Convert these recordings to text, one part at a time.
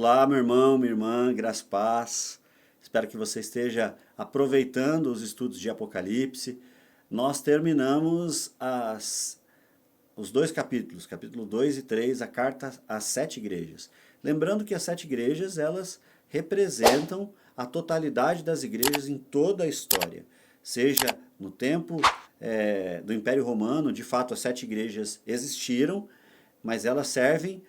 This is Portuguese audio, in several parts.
Olá, meu irmão, minha irmã, graça e paz. Espero que você esteja aproveitando os estudos de Apocalipse. Nós terminamos os dois capítulos, capítulo 2 e 3, a carta às sete igrejas. Lembrando que as sete igrejas, elas representam a totalidade das igrejas em toda a história. Seja no tempo do Império Romano, de fato as sete igrejas existiram, mas elas servem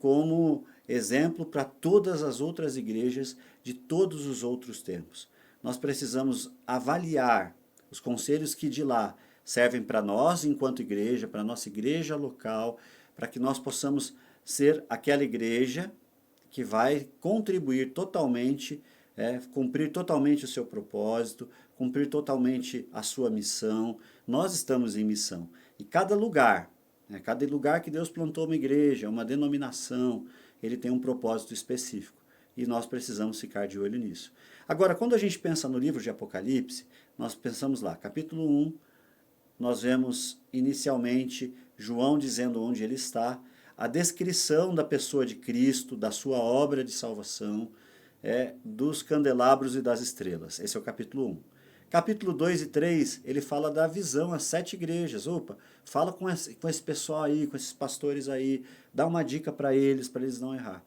como exemplo para todas as outras igrejas de todos os outros tempos. Nós precisamos avaliar os conselhos que de lá servem para nós enquanto igreja, para a nossa igreja local, para que nós possamos ser aquela igreja que vai contribuir totalmente, cumprir totalmente o seu propósito, cumprir totalmente a sua missão. Nós estamos em missão. E cada lugar que Deus plantou uma igreja, uma denominação, ele tem um propósito específico. E nós precisamos ficar de olho nisso. Agora, quando a gente pensa no livro de Apocalipse, nós pensamos lá, capítulo 1, nós vemos inicialmente João dizendo onde ele está, a descrição da pessoa de Cristo, da sua obra de salvação, dos candelabros e das estrelas. Esse é o capítulo 1. Capítulo 2 e 3, ele fala da visão às sete igrejas. Opa, fala com esse pessoal aí, com esses pastores aí, dá uma dica para eles não errar.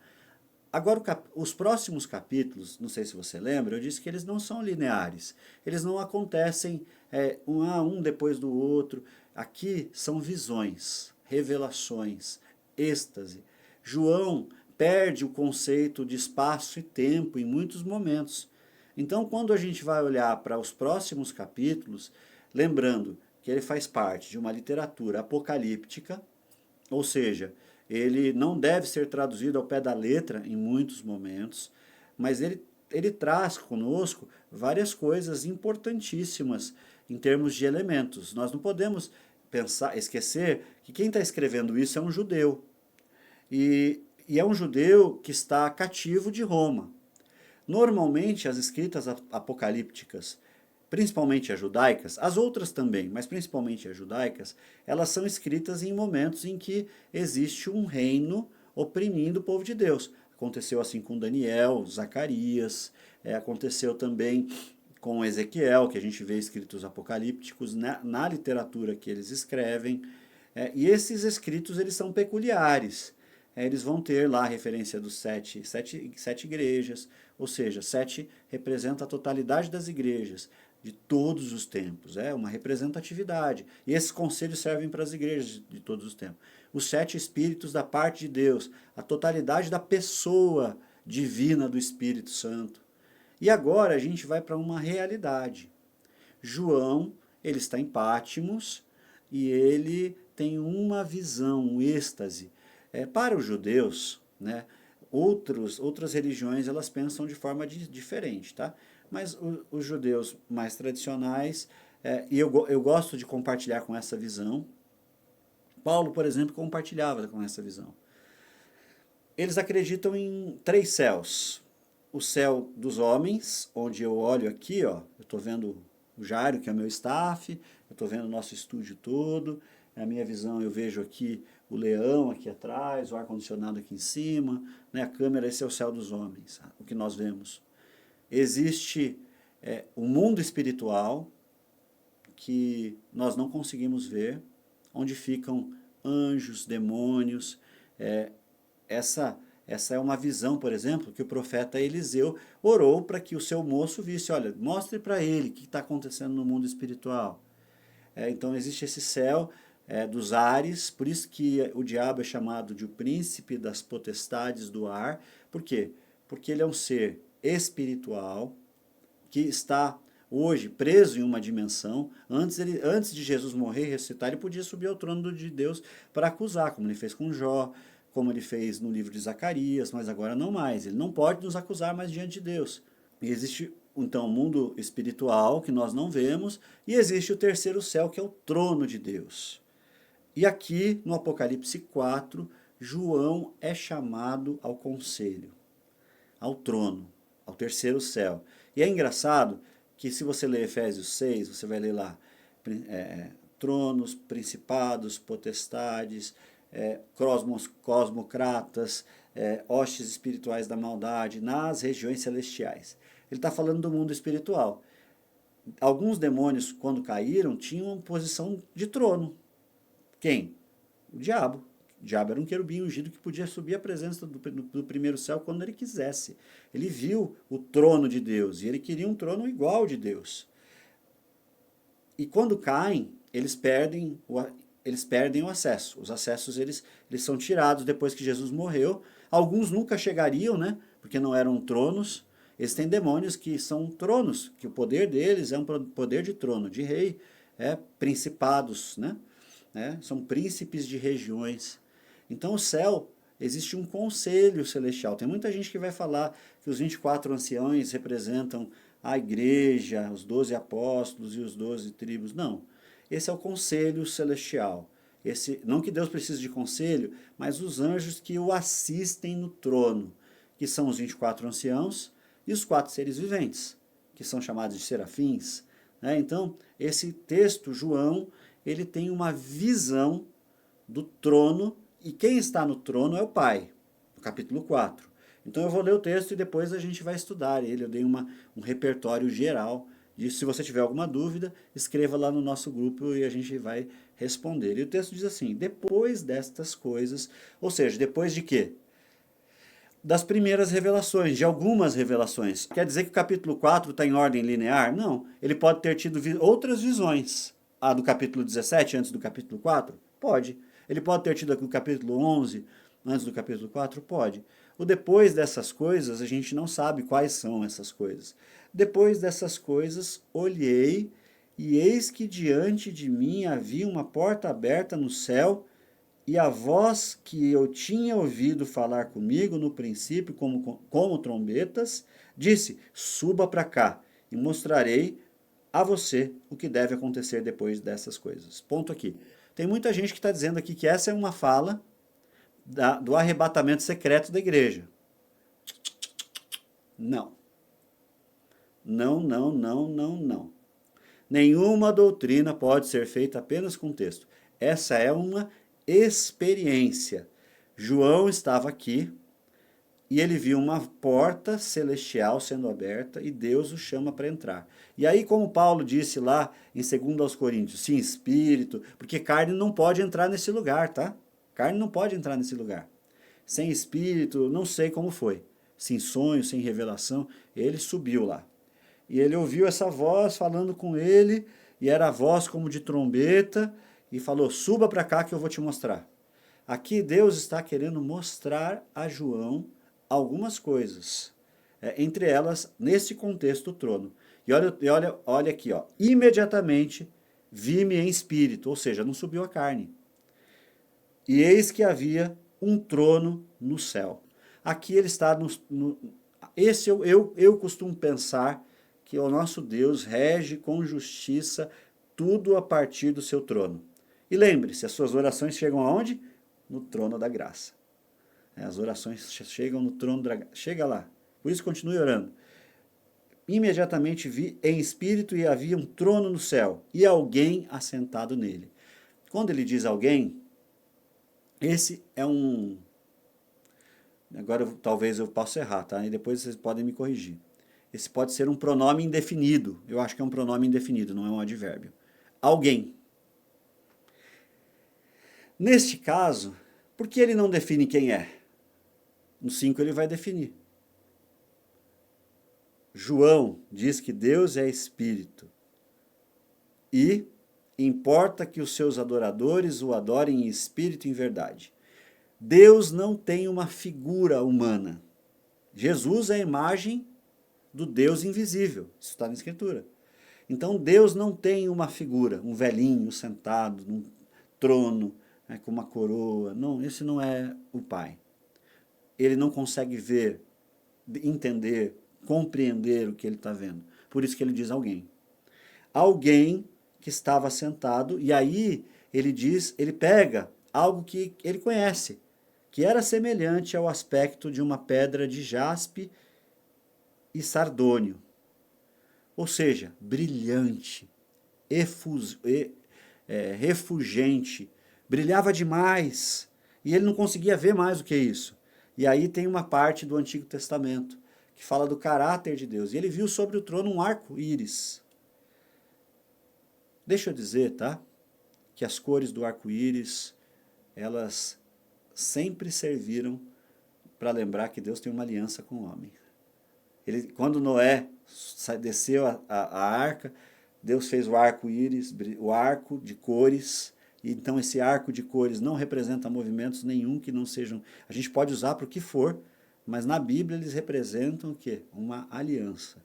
Agora, os próximos capítulos, não sei se você lembra, eu disse que eles não são lineares. Eles não acontecem um depois do outro. Aqui são visões, revelações, êxtase. João perde o conceito de espaço e tempo em muitos momentos. Então, quando a gente vai olhar para os próximos capítulos, lembrando que ele faz parte de uma literatura apocalíptica, ou seja, ele não deve ser traduzido ao pé da letra em muitos momentos, mas ele traz conosco várias coisas importantíssimas em termos de elementos. Nós não podemos esquecer que quem está escrevendo isso é um judeu. E é um judeu que está cativo de Roma. Normalmente as escritas apocalípticas, principalmente as judaicas, as outras também, mas principalmente as judaicas, elas são escritas em momentos em que existe um reino oprimindo o povo de Deus. Aconteceu assim com Daniel, Zacarias, aconteceu também com Ezequiel, que a gente vê escritos apocalípticos na literatura que eles escrevem. E esses escritos eles são peculiares. Eles vão ter lá a referência dos sete igrejas, ou seja, sete representa a totalidade das igrejas de todos os tempos, é uma representatividade. E esses conselhos servem para as igrejas de todos os tempos. Os sete espíritos da parte de Deus, a totalidade da pessoa divina do Espírito Santo. E agora a gente vai para uma realidade. João, ele está em Patmos e ele tem uma visão, um êxtase. Para os judeus, né, outras religiões elas pensam de forma diferente, tá? Mas os judeus mais tradicionais, e eu gosto de compartilhar com essa visão. Paulo, por exemplo, compartilhava com essa visão. Eles acreditam em três céus. O céu dos homens, onde eu olho aqui, ó, eu estou vendo o Jairo, que é o meu staff, eu estou vendo o nosso estúdio todo, a minha visão eu vejo aqui o leão aqui atrás, o ar-condicionado aqui em cima, né, a câmera, esse é o céu dos homens, o que nós vemos. Existe o mundo espiritual, que nós não conseguimos ver, onde ficam anjos, demônios. Essa é uma visão, por exemplo, que o profeta Eliseu orou para que o seu moço visse. Olha, mostre para ele o que está acontecendo no mundo espiritual. Então existe esse céu dos ares, por isso que o diabo é chamado de o príncipe das potestades do ar. Por quê? Porque ele é um ser espiritual que está hoje preso em uma dimensão. Antes de Jesus morrer e ressuscitar, ele podia subir ao trono de Deus para acusar, como ele fez com Jó, como ele fez no livro de Zacarias, mas agora não mais. Ele não pode nos acusar mais diante de Deus. E existe então o mundo espiritual que nós não vemos, e existe o terceiro céu, que é o trono de Deus. E aqui no Apocalipse 4, João é chamado ao conselho, ao trono, ao terceiro céu. E é engraçado que se você ler Efésios 6, você vai ler lá tronos, principados, potestades, cosmocratas, hostes espirituais da maldade, nas regiões celestiais. Ele está falando do mundo espiritual. Alguns demônios, quando caíram, tinham uma posição de trono. Quem? O diabo. O diabo era um querubim ungido que podia subir à presença do primeiro céu quando ele quisesse. Ele viu o trono de Deus e ele queria um trono igual de Deus. E quando caem, eles perdem o acesso. Os acessos eles são tirados depois que Jesus morreu. Alguns nunca chegariam, né? Porque não eram tronos. Eles têm demônios que são tronos, que o poder deles é um poder de trono, de rei, principados, né? São príncipes de regiões. Então o céu, existe um conselho celestial. Tem muita gente que vai falar que os 24 anciões representam a igreja, os 12 apóstolos e os 12 tribos. Não, esse é o conselho celestial. Não que Deus precise de conselho, mas os anjos que o assistem no trono, que são os 24 anciãos e os 4 seres viventes, que são chamados de serafins. Então, esse texto, João, ele tem uma visão do trono, e quem está no trono é o Pai, no capítulo 4. Então eu vou ler o texto e depois a gente vai estudar ele. Eu dei um repertório geral disso. Se você tiver alguma dúvida, escreva lá no nosso grupo e a gente vai responder. E o texto diz assim: depois destas coisas, ou seja, depois de quê? Das primeiras revelações, de algumas revelações. Quer dizer que o capítulo 4 está em ordem linear? Não, ele pode ter tido outras visões. A do capítulo 17 antes do capítulo 4? Pode. Ele pode ter tido aqui no capítulo 11 antes do capítulo 4? Pode. O depois dessas coisas, a gente não sabe quais são essas coisas. Depois dessas coisas, olhei, e eis que diante de mim havia uma porta aberta no céu, e a voz que eu tinha ouvido falar comigo no princípio, como trombetas, disse: suba para cá, e mostrarei a você o que deve acontecer depois dessas coisas. Ponto aqui. Tem muita gente que está dizendo aqui que essa é uma fala do arrebatamento secreto da igreja. Não. Não, não, não, não, não. Nenhuma doutrina pode ser feita apenas com texto. Essa é uma experiência. João estava aqui e ele viu uma porta celestial sendo aberta e Deus o chama para entrar. E aí, como Paulo disse lá em 2 Coríntios, sim, espírito, porque carne não pode entrar nesse lugar, tá? Carne não pode entrar nesse lugar. Sem espírito, não sei como foi. Sem sonho, sem revelação, ele subiu lá. E ele ouviu essa voz falando com ele, e era a voz como de trombeta, e falou: suba para cá que eu vou te mostrar. Aqui Deus está querendo mostrar a João algumas coisas. Entre elas, nesse contexto, o trono. E olha aqui, ó. Imediatamente vi-me em espírito, ou seja, não subiu a carne. E eis que havia um trono no céu. Aqui ele está esse eu costumo pensar que o nosso Deus rege com justiça tudo a partir do seu trono. E lembre-se, as suas orações chegam aonde? No trono da graça. As orações chegam no trono da graça. Chega lá. Por isso continue orando. Imediatamente vi em espírito e havia um trono no céu e alguém assentado nele. Quando ele diz alguém, esse é um... Agora talvez eu possa errar, tá? E depois vocês podem me corrigir. Esse pode ser um pronome indefinido. Eu acho que é um pronome indefinido, não é um advérbio. Alguém. Neste caso, por que ele não define quem é? No 5 ele vai definir. João diz que Deus é espírito. E importa que os seus adoradores o adorem em espírito e em verdade. Deus não tem uma figura humana. Jesus é a imagem do Deus invisível. Isso está na Escritura. Então Deus não tem uma figura, um velhinho sentado num trono, com uma coroa. Não, esse não é o Pai. Ele não consegue ver, entender, compreender o que ele está vendo. Por isso que ele diz alguém. Alguém que estava sentado, e aí ele diz, ele pega algo que ele conhece, que era semelhante ao aspecto de uma pedra de jaspe e sardônio. Ou seja, brilhante, refulgente, brilhava demais. E ele não conseguia ver mais do que isso. E aí tem uma parte do Antigo Testamento que fala do caráter de Deus. E ele viu sobre o trono um arco-íris. Deixa eu dizer, tá? Que as cores do arco-íris, elas sempre serviram para lembrar que Deus tem uma aliança com o homem. Quando Noé desceu a arca, Deus fez o arco-íris, o arco de cores. E então esse arco de cores não representa movimentos nenhum que não sejam... A gente pode usar para o que for, mas na Bíblia eles representam o quê? Uma aliança.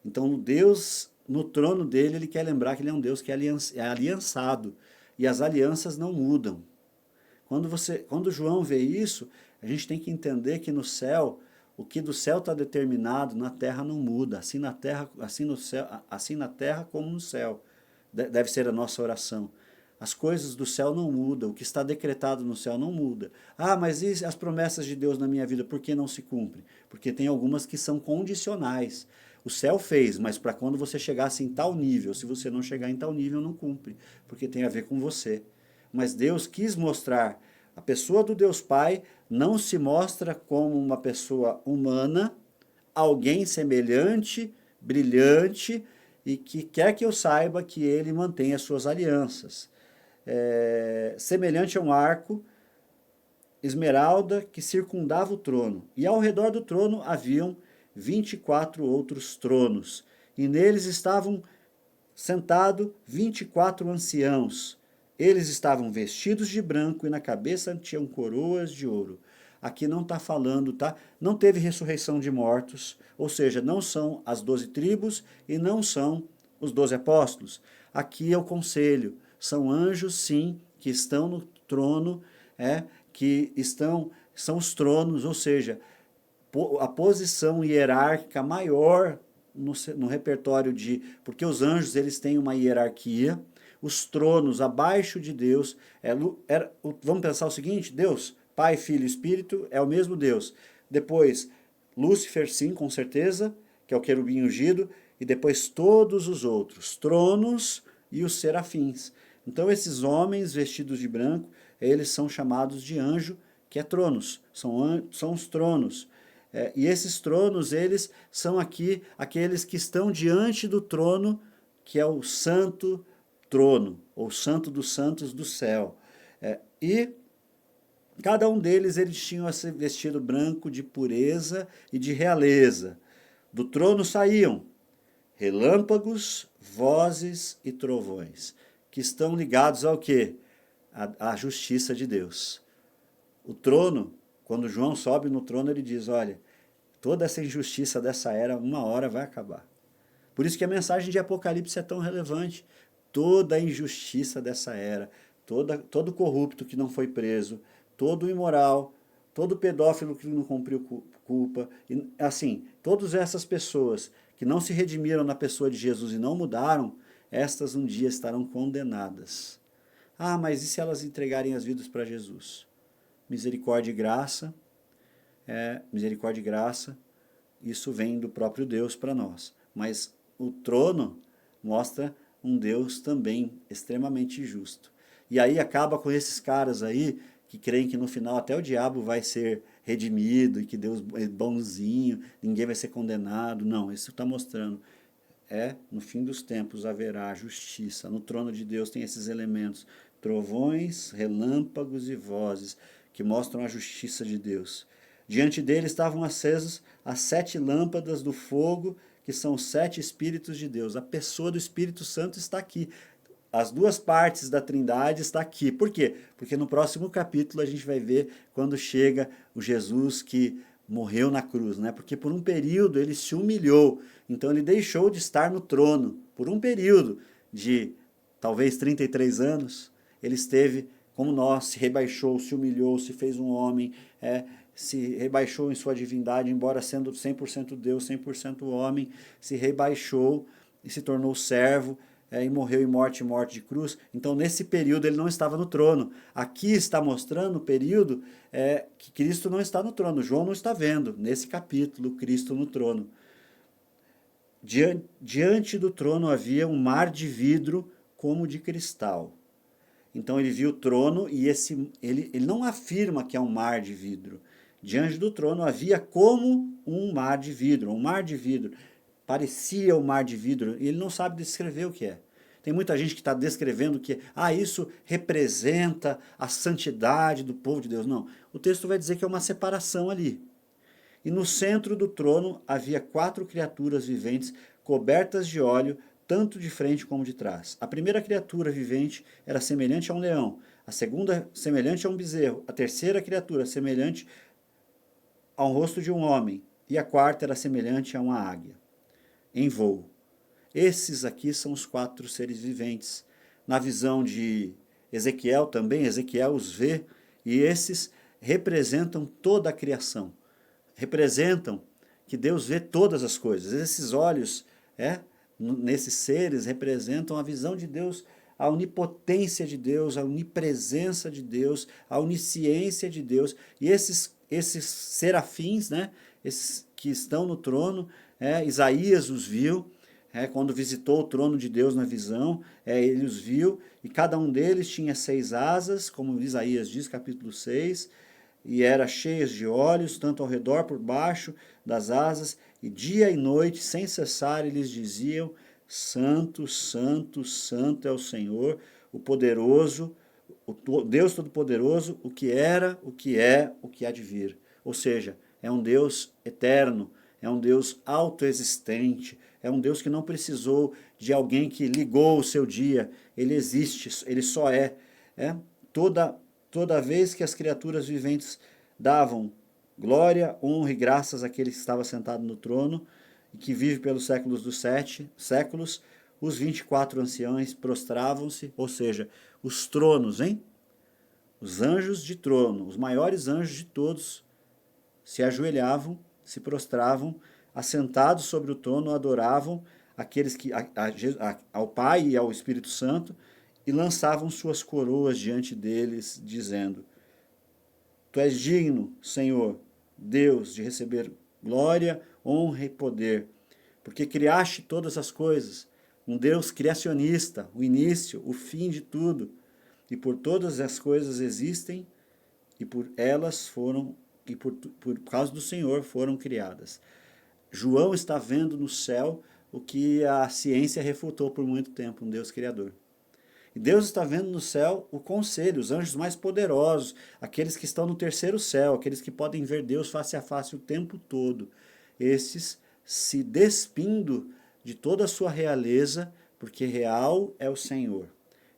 Então Deus, no trono dele, ele quer lembrar que ele é um Deus que é aliançado. E as alianças não mudam. Quando João vê isso, a gente tem que entender que no céu, o que do céu está determinado, na terra não muda. Assim na terra, assim no céu, assim na terra como no céu. Deve ser a nossa oração. As coisas do céu não mudam, o que está decretado no céu não muda. Ah, mas e as promessas de Deus na minha vida, por que não se cumprem? Porque tem algumas que são condicionais. O céu fez, mas para quando você chegasse em tal nível, se você não chegar em tal nível, não cumpre, porque tem a ver com você. Mas Deus quis mostrar, a pessoa do Deus Pai não se mostra como uma pessoa humana, alguém semelhante, brilhante, e que quer que eu saiba que ele mantém as suas alianças. Semelhante a um arco, esmeralda que circundava o trono. E ao redor do trono haviam 24 outros tronos. E neles estavam sentados 24 anciãos. Eles estavam vestidos de branco e na cabeça tinham coroas de ouro. Aqui não está falando, tá? Não teve ressurreição de mortos, ou seja, não são as 12 tribos e não são os 12 apóstolos. Aqui é o conselho. São anjos, sim, que estão no trono, são os tronos, ou seja, a posição hierárquica maior no repertório de... Porque os anjos, eles têm uma hierarquia, os tronos abaixo de Deus, vamos pensar o seguinte, Deus, Pai, Filho e Espírito, é o mesmo Deus. Depois, Lúcifer, sim, com certeza, que é o querubim ungido, e depois todos os outros, tronos e os serafins. Então esses homens vestidos de branco, eles são chamados de anjo, que é tronos, são os tronos. E esses tronos, eles são aqui aqueles que estão diante do trono, que é o santo trono, ou santo dos santos do céu. E cada um deles, eles tinham esse vestido branco de pureza e de realeza. Do trono saíam relâmpagos, vozes e trovões, que estão ligados ao quê? À justiça de Deus. O trono, quando João sobe no trono, ele diz, olha, toda essa injustiça dessa era, uma hora vai acabar. Por isso que a mensagem de Apocalipse é tão relevante. Toda a injustiça dessa era, todo corrupto que não foi preso, todo imoral, todo pedófilo que não cumpriu culpa, e, assim, todas essas pessoas que não se redimiram na pessoa de Jesus e não mudaram, estas um dia estarão condenadas. Ah, mas e se elas entregarem as vidas para Jesus? Misericórdia e graça, misericórdia e graça, isso vem do próprio Deus para nós. Mas o trono mostra um Deus também extremamente justo. E aí acaba com esses caras aí que creem que no final até o diabo vai ser redimido e que Deus é bonzinho, ninguém vai ser condenado. Não, isso está mostrando. No fim dos tempos haverá justiça. No trono de Deus tem esses elementos, trovões, relâmpagos e vozes, que mostram a justiça de Deus. Diante dele estavam acesas as 7 lâmpadas do fogo, que são os 7 Espíritos de Deus. A pessoa do Espírito Santo está aqui. As duas partes da Trindade está aqui. Por quê? Porque no próximo capítulo a gente vai ver quando chega o Jesus que morreu na cruz, né? Porque por um período ele se humilhou, então ele deixou de estar no trono. Por um período de talvez 33 anos, ele esteve como nós, se rebaixou, se humilhou, se fez um homem, se rebaixou em sua divindade, embora sendo 100% Deus, 100% homem, se rebaixou e se tornou servo, e morreu em morte de cruz. Então nesse período ele não estava no trono. Aqui está mostrando o período que Cristo não está no trono. João não está vendo, nesse capítulo, Cristo no trono. Diante do trono havia um mar de vidro como de cristal. Então ele viu o trono e ele não afirma que é um mar de vidro. Diante do trono havia como um mar de vidro, um mar de vidro. Parecia um mar de vidro e ele não sabe descrever o que é. Tem muita gente que está descrevendo que isso representa a santidade do povo de Deus. Não, o texto vai dizer que é uma separação ali. E no centro do trono havia 4 criaturas viventes cobertas de óleo, tanto de frente como de trás. A primeira criatura vivente era semelhante a um leão, a segunda semelhante a um bezerro, a terceira criatura semelhante a um rosto de um homem, e a quarta era semelhante a uma águia, em voo. Esses aqui são os 4 seres viventes. Na visão de Ezequiel também, Ezequiel os vê, e esses representam toda a criação. Representam que Deus vê todas as coisas. Esses olhos, nesses seres, representam a visão de Deus, a onipotência de Deus, a onipresença de Deus, a onisciência de Deus. E esses serafins, esses que estão no trono, Isaías os viu, quando visitou o trono de Deus na visão, ele os viu, e cada um deles tinha 6 asas, como Isaías diz, capítulo 6, e eram cheios de olhos, tanto ao redor por baixo das asas, e dia e noite, sem cessar, eles diziam: Santo, Santo, Santo é o Senhor, o poderoso, o Deus Todo-Poderoso, o que era, o que é, o que há de vir. Ou seja, é um Deus eterno, é um Deus autoexistente, é um Deus que não precisou de alguém que ligou o seu dia, ele existe, ele só é. Toda vez que as criaturas viventes davam glória, honra e graças àquele que estava sentado no trono e que vive pelos séculos dos 7 séculos, os 24 anciãos prostravam-se, ou seja, os tronos, os anjos de trono, os maiores anjos de todos, se ajoelhavam, se prostravam, assentados sobre o trono, adoravam aqueles que ao Pai e ao Espírito Santo, e lançavam suas coroas diante deles, dizendo: Tu és digno, Senhor, Deus, de receber glória, honra e poder, porque criaste todas as coisas, um Deus criacionista, o início, o fim de tudo, e por todas as coisas existem, e por elas foram, e por causa do Senhor foram criadas. João está vendo no céu o que a ciência refutou por muito tempo, um Deus criador. E Deus está vendo no céu o conselho, os anjos mais poderosos, aqueles que estão no terceiro céu, aqueles que podem ver Deus face a face o tempo todo. Esses se despindo de toda a sua realeza, porque real é o Senhor.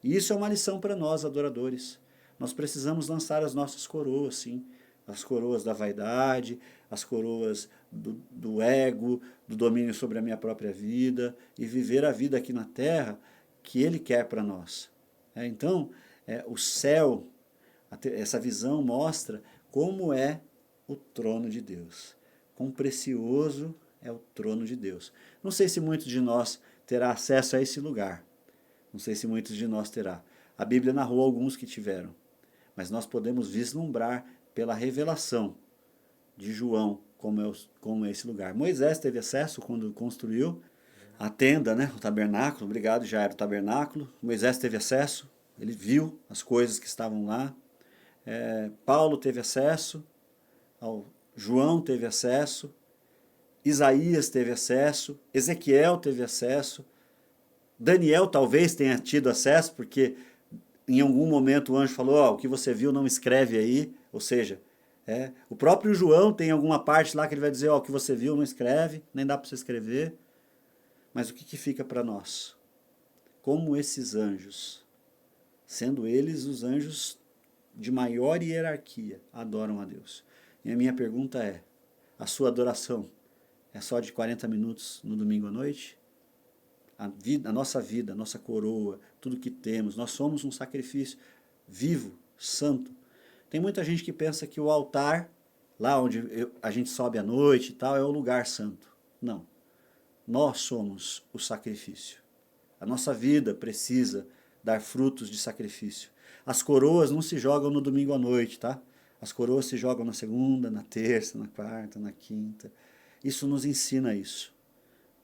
E isso é uma lição para nós, adoradores. Nós precisamos lançar as nossas coroas, sim. As coroas da vaidade, as coroas do ego, do domínio sobre a minha própria vida, e viver a vida aqui na terra que Ele quer para nós. Então, o céu, essa visão mostra como é o trono de Deus. Quão precioso é o trono de Deus. Não sei se muitos de nós terá acesso a esse lugar. Não sei se muitos de nós terá. A Bíblia narrou alguns que tiveram. Mas nós podemos vislumbrar pela revelação de João como é esse lugar. Moisés teve acesso quando construiu a tenda, o tabernáculo. Obrigado, já era o tabernáculo. Moisés teve acesso, ele viu as coisas que estavam lá. Paulo teve acesso, João teve acesso, Isaías teve acesso, Ezequiel teve acesso, Daniel talvez tenha tido acesso, porque em algum momento o anjo falou: o que você viu não escreve aí, ou seja, o próprio João tem alguma parte lá que ele vai dizer: o que você viu não escreve, nem dá para você escrever. Mas o que fica para nós? Como esses anjos, sendo eles os anjos de maior hierarquia, adoram a Deus. E a minha pergunta é: a sua adoração é só de 40 minutos no domingo à noite? A nossa vida, a nossa coroa, tudo que temos, nós somos um sacrifício vivo, santo. Tem muita gente que pensa que o altar, lá onde a gente sobe à noite e tal, é o lugar santo. Não. Nós somos o sacrifício. A nossa vida precisa dar frutos de sacrifício. As coroas não se jogam no domingo à noite, tá? As coroas se jogam na segunda, na terça, na quarta, na quinta. Isso nos ensina isso.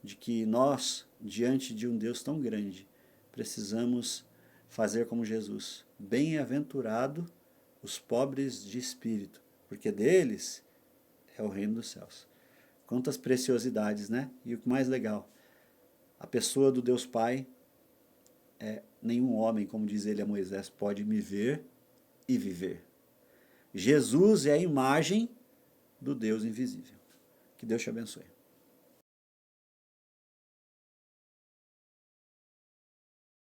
De que nós, diante de um Deus tão grande, precisamos fazer como Jesus. bem-aventurado os pobres de espírito, porque deles é o reino dos céus. Quantas preciosidades, né? E o que mais legal, a pessoa do Deus Pai, nenhum homem, como diz ele a Moisés, pode me ver e viver. Jesus é a imagem do Deus invisível. Que Deus te abençoe.